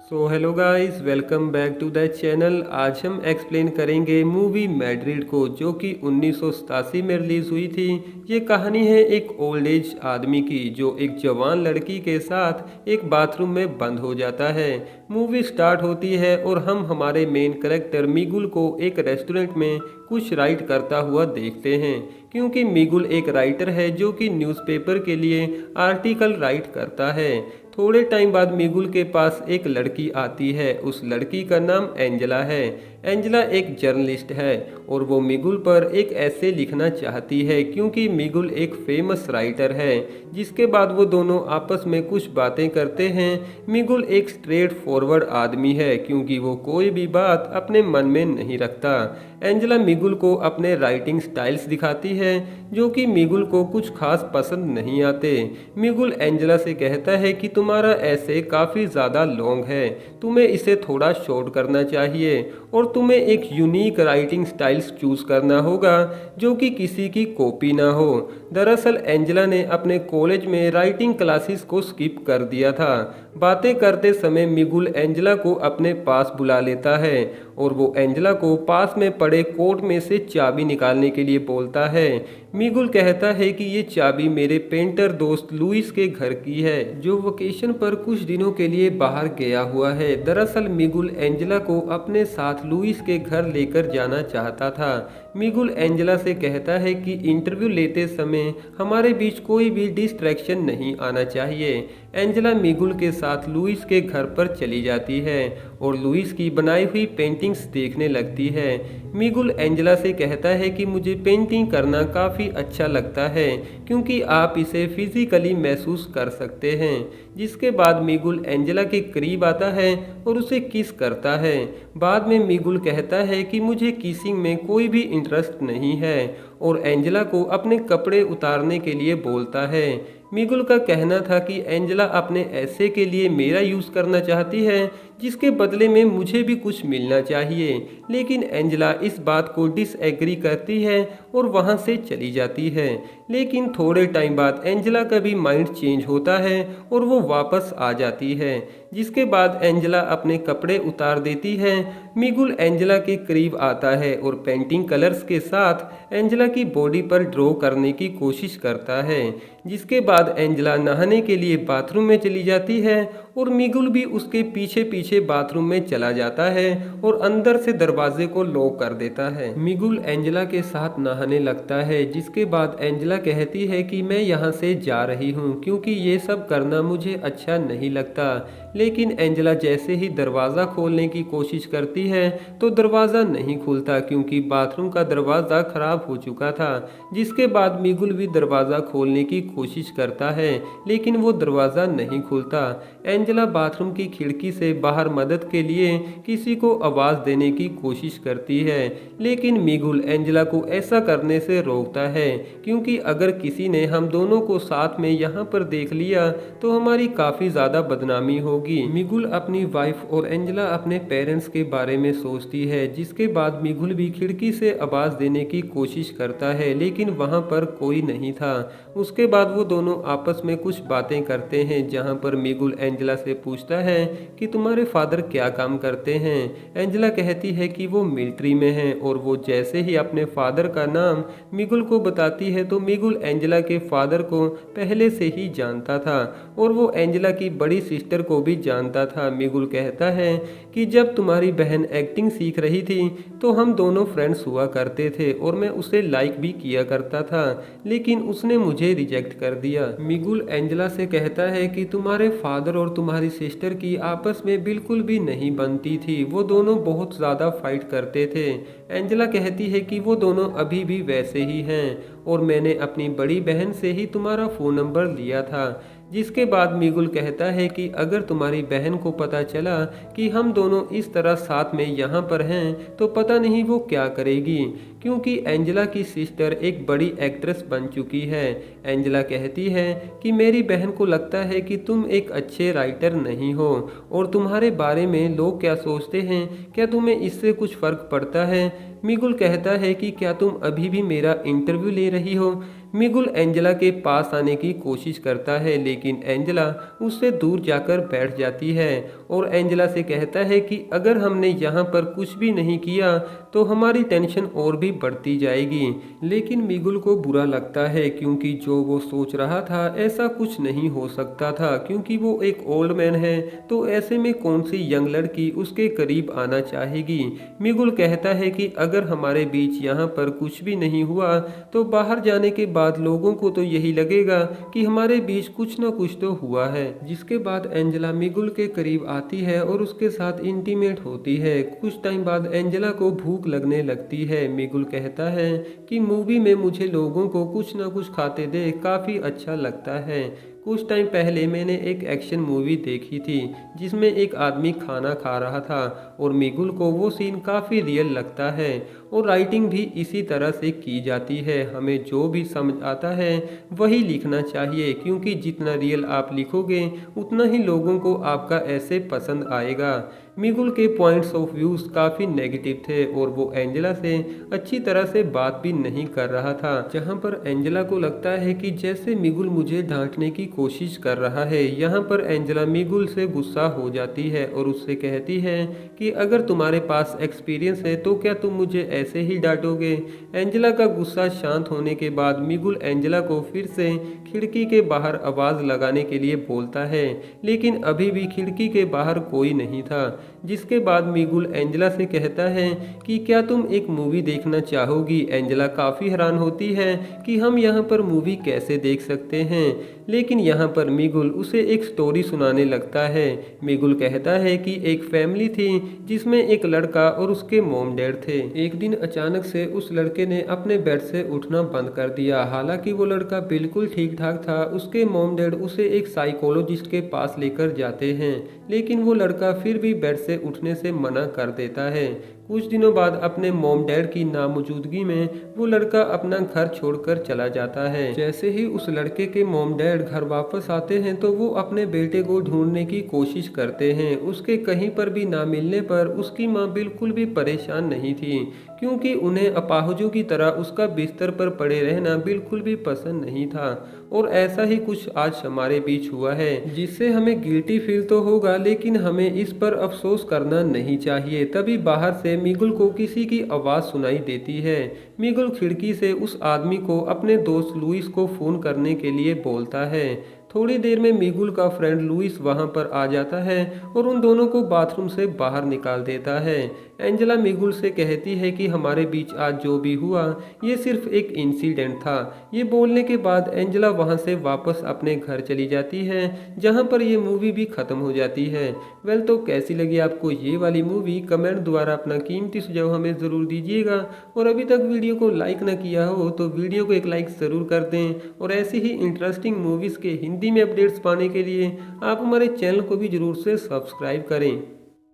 Hello guys, welcome back to the channel. आज हम explain करेंगे मूवी मैड्रिड को, जो कि 1987 में रिलीज़ हुई थी। ये कहानी है एक ओल्ड एज आदमी की जो एक जवान लड़की के साथ एक बाथरूम में बंद हो जाता है। मूवी स्टार्ट होती है और हम हमारे मेन कैरेक्टर मिगुल को एक रेस्टोरेंट में कुछ राइट करता हुआ देखते हैं, क्योंकि मिगुल एक राइटर है जो कि न्यूज़पेपर के लिए आर्टिकल राइट करता है। थोड़े टाइम बाद मिगुल के पास एक लड़की आती है। उस लड़की का नाम एंजेला है। एंजेला एक जर्नलिस्ट है और वो मिगुल पर एक ऐसे लिखना चाहती है, क्योंकि मिगुल एक फेमस राइटर है। जिसके बाद वो दोनों आपस में कुछ बातें करते हैं। मिगुल एक स्ट्रेट फॉरवर्ड आदमी है, क्योंकि वो कोई भी बात अपने मन में नहीं रखता। एंजेला मिगुल को अपने राइटिंग स्टाइल्स दिखाती है, जो कि मिगुल को कुछ खास पसंद नहीं आते। मिगुल एंजेला से कहता है कि तुम्हारा ऐसे काफ़ी ज़्यादा लॉन्ग है, तुम्हें इसे थोड़ा शॉर्ट करना चाहिए और तुम्हें एक यूनिक राइटिंग स्टाइल्स चूज़ करना होगा जो कि किसी की कॉपी ना हो। दरअसल एंजेला ने अपने कॉलेज में राइटिंग क्लासेस को स्किप कर दिया था। बातें करते समय मिगुल एंजेला को अपने पास बुला लेता है और वो एंजेला को पास में पड़े कोट में से चाबी निकालने के लिए बोलता है। मिगुल कहता है कि ये चाबी मेरे पेंटर दोस्त लुइस के घर की है, जो वेकेशन पर कुछ दिनों के लिए बाहर गया हुआ है। दरअसल मिगुल एंजेला को अपने साथ लुइस के घर लेकर जाना चाहता था। मिगुल एंजेला से कहता है कि इंटरव्यू लेते समय हमारे बीच कोई भी डिस्ट्रैक्शन नहीं आना चाहिए। एंजेला मिगुल के साथ लुइस के घर पर चली जाती है और लुइस की बनाई हुई पेंटिंग्स देखने लगती है। मिगुल एंजेला से कहता है कि मुझे पेंटिंग करना काफ़ी अच्छा लगता है, क्योंकि आप इसे फिजिकली महसूस कर सकते हैं। जिसके बाद मिगुल एंजेला के करीब आता है और उसे किस करता है। बाद में मिगुल कहता है कि मुझे किसिंग में कोई भी इंटरेस्ट नहीं है और एंजेला को अपने कपड़े उतारने के लिए बोलता है। मिगुल का कहना था कि एंजेला अपने ऐसे के लिए मेरा यूज़ करना चाहती है, जिसके बदले में मुझे भी कुछ मिलना चाहिए। लेकिन एंजेला इस बात को डिसएग्री करती है और वहां से चली जाती है। लेकिन थोड़े टाइम बाद एंजेला का भी माइंड चेंज होता है और वो वापस आ जाती है। जिसके बाद एंजेला अपने कपड़े उतार देती है। मिगुल एंजेला के करीब आता है और पेंटिंग कलर्स के साथ एंजेला की बॉडी पर ड्रॉ करने की कोशिश करता है। जिसके बाद एंजेला नहाने के लिए बाथरूम में चली जाती है और मिगुल भी उसके पीछे पीछे बाथरूम में चला जाता है और अंदर से दरवाजे को लॉक कर देता है। मिगुल एंजेला के साथ नहाने लगता है। जिसके बाद एंजेला कहती है कि मैं यहाँ से जा रही हूँ, क्योंकि ये सब करना मुझे अच्छा नहीं लगता। लेकिन एंजेला जैसे ही दरवाज़ा खोलने की कोशिश करती है तो दरवाज़ा नहीं खुलता, क्योंकि बाथरूम का दरवाज़ा ख़राब हो चुका था। जिसके बाद मिगुल भी दरवाज़ा खोलने की कोशिश करता है, लेकिन वो दरवाज़ा नहीं खुलता। एंजेला बाथरूम की खिड़की से बाहर मदद के लिए किसी को आवाज़ देने की कोशिश करती है, लेकिन मिगुल एंजेला को ऐसा करने से रोकता है, क्योंकि अगर किसी ने हम दोनों को साथ में यहाँ पर देख लिया तो हमारी काफ़ी ज़्यादा बदनामी होगी। मिगुल अपनी वाइफ और एंजेला अपने पेरेंट्स के बारे में सोचती है। जिसके बाद मिगुल भी खिड़की से आवाज़ देने की कोशिश करता है, लेकिन वहाँ पर कोई नहीं था। उसके बाद वो दोनों आपस में कुछ बातें करते हैं, जहाँ पर मिगुल एंजेला से पूछता है कि तुम्हारे फादर क्या काम करते हैं। एंजेला कहती है कि वो मिलिट्री में हैं और वो जैसे ही अपने फादर का नाम मिगुल को बताती है तो मिगुल एंजेला के फादर को पहले से ही जानता था और वो एंजेला की बड़ी सिस्टर को भी जानता था। मिगुल कहता है कि जब तुम्हारी बहन एक्टिंग सीख रही थी तो हम दोनों फ्रेंड्स हुआ करते थे और मैं उसे लाइक भी किया करता था, लेकिन उसने मुझे रिजेक्ट कर दिया। मिगुल एंजेला से कहता है कि तुम्हारे फादर और तुम्हारी सिस्टर की आपस में बिल्कुल भी नहीं बनती थी, वो दोनों बहुत ज़्यादा फाइट करते थे। एंजेला कहती है कि वो दोनों अभी भी वैसे ही हैं और मैंने अपनी बड़ी बहन से ही तुम्हारा फ़ोन नंबर लिया था। जिसके बाद मिगुल कहता है कि अगर तुम्हारी बहन को पता चला कि हम दोनों इस तरह साथ में यहाँ पर हैं तो पता नहीं वो क्या करेगी, क्योंकि एंजेला की सिस्टर एक बड़ी एक्ट्रेस बन चुकी है। एंजेला कहती है कि मेरी बहन को लगता है कि तुम एक अच्छे राइटर नहीं हो और तुम्हारे बारे में लोग क्या सोचते हैं, क्या तुम्हें इससे कुछ फ़र्क पड़ता है। मिगुल कहता है कि क्या तुम अभी भी मेरा इंटरव्यू ले रही हो। मिगुल एंजेला के पास आने की कोशिश करता है, लेकिन एंजेला उससे दूर जाकर बैठ जाती है और एंजेला से कहता है कि अगर हमने यहाँ पर कुछ भी नहीं किया तो हमारी टेंशन और भी बढ़ती जाएगी। लेकिन मिगुल को बुरा लगता है क्योंकि जो वो सोच रहा था ऐसा कुछ नहीं हो सकता था, क्योंकि वो एक ओल्ड मैन है, तो ऐसे में कौन सी यंग लड़की उसके करीब आना चाहेगी। मिगुल कहता है कि अगर हमारे बीच यहाँ पर कुछ भी नहीं हुआ तो बाहर जाने के बाद लोगों को तो यही लगेगा कि हमारे बीच कुछ ना कुछ तो हुआ है। जिसके बाद एंजेला मिगुल के करीब आती है और उसके साथ इंटीमेट होती है। कुछ टाइम बाद एंजेला को भूख लगने लगती है। मिगुल कहता है कि मूवी में मुझे लोगों को कुछ ना कुछ खाते देख काफ़ी अच्छा लगता है। कुछ टाइम पहले मैंने एक एक्शन मूवी देखी थी जिसमें एक आदमी खाना खा रहा था और मिगुल को वो सीन काफ़ी रियल लगता है और राइटिंग भी इसी तरह से की जाती है। हमें जो भी समझ आता है वही लिखना चाहिए, क्योंकि जितना रियल आप लिखोगे उतना ही लोगों को आपका ऐसे पसंद आएगा। मिगुल के पॉइंट्स ऑफ व्यूज काफ़ी नेगेटिव थे और वो एंजेला से अच्छी तरह से बात भी नहीं कर रहा था, जहाँ पर एंजेला को लगता है कि जैसे मिगुल मुझे डांटने की कोशिश कर रहा है। यहाँ पर एंजेला मिगुल से गुस्सा हो जाती है और उससे कहती है कि अगर तुम्हारे पास एक्सपीरियंस है तो क्या तुम मुझे ऐसे ही डांटोगे। एंजेला का गुस्सा शांत होने के बाद मिगुल एंजेला को फिर से खिड़की के बाहर आवाज़ लगाने के लिए बोलता है, लेकिन अभी भी खिड़की के बाहर कोई नहीं था। जिसके बाद मिगुल एंजेला से कहता है कि क्या तुम एक मूवी देखना चाहोगी। एंजेला काफ़ी हैरान होती है कि हम यहाँ पर मूवी कैसे देख सकते हैं, लेकिन यहाँ पर मिगुल उसे एक स्टोरी सुनाने लगता है। मिगुल कहता है कि एक फैमिली थी जिसमें एक लड़का और उसके मॉम डैड थे। एक दिन अचानक से उस लड़के ने अपने बेड से उठना बंद कर दिया। हालांकि वो लड़का बिल्कुल ठीक ठाक था। उसके मॉम डैड उसे एक साइकोलॉजिस्ट के पास लेकर जाते हैं, लेकिन वो लड़का फिर भी बेड से उठने से मना कर देता है। कुछ दिनों बाद अपने मॉम डैड की नामौजूदगी में वो लड़का अपना घर छोड़कर चला जाता है। जैसे ही उस लड़के के मॉम डैड घर वापस आते हैं तो वो अपने बेटे को ढूंढने की कोशिश करते हैं। उसके कहीं पर भी ना मिलने पर उसकी माँ बिल्कुल भी परेशान नहीं थी, क्योंकि उन्हें अपाहिजों की तरह उसका बिस्तर पर पड़े रहना बिल्कुल भी पसंद नहीं था। और ऐसा ही कुछ आज हमारे बीच हुआ है, जिससे हमें गिल्टी फील तो होगा, लेकिन हमें इस पर अफसोस करना नहीं चाहिए। तभी बाहर से मिगुल को किसी की आवाज़ सुनाई देती है। मिगुल खिड़की से उस आदमी को अपने दोस्त लुइस को फ़ोन करने के लिए बोलता है। थोड़ी देर में मिगुल का फ्रेंड लुइस वहां पर आ जाता है और उन दोनों को बाथरूम से बाहर निकाल देता है। एंजेला मिगुल से कहती है कि हमारे बीच आज जो भी हुआ ये सिर्फ एक इंसिडेंट था। ये बोलने के बाद एंजेला वहां से वापस अपने घर चली जाती है, जहां पर ये मूवी भी ख़त्म हो जाती है। वेल, तो कैसी लगी आपको ये वाली मूवी? कमेंट द्वारा अपना कीमती सुझाव हमें ज़रूर दीजिएगा। और अभी तक वीडियो को लाइक ना किया हो तो वीडियो को एक लाइक ज़रूर कर दें। और ऐसी ही इंटरेस्टिंग मूवीज़ के हिंदी में अपडेट्स पाने के लिए आप हमारे चैनल को भी ज़रूर से सब्सक्राइब करें।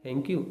Thank you.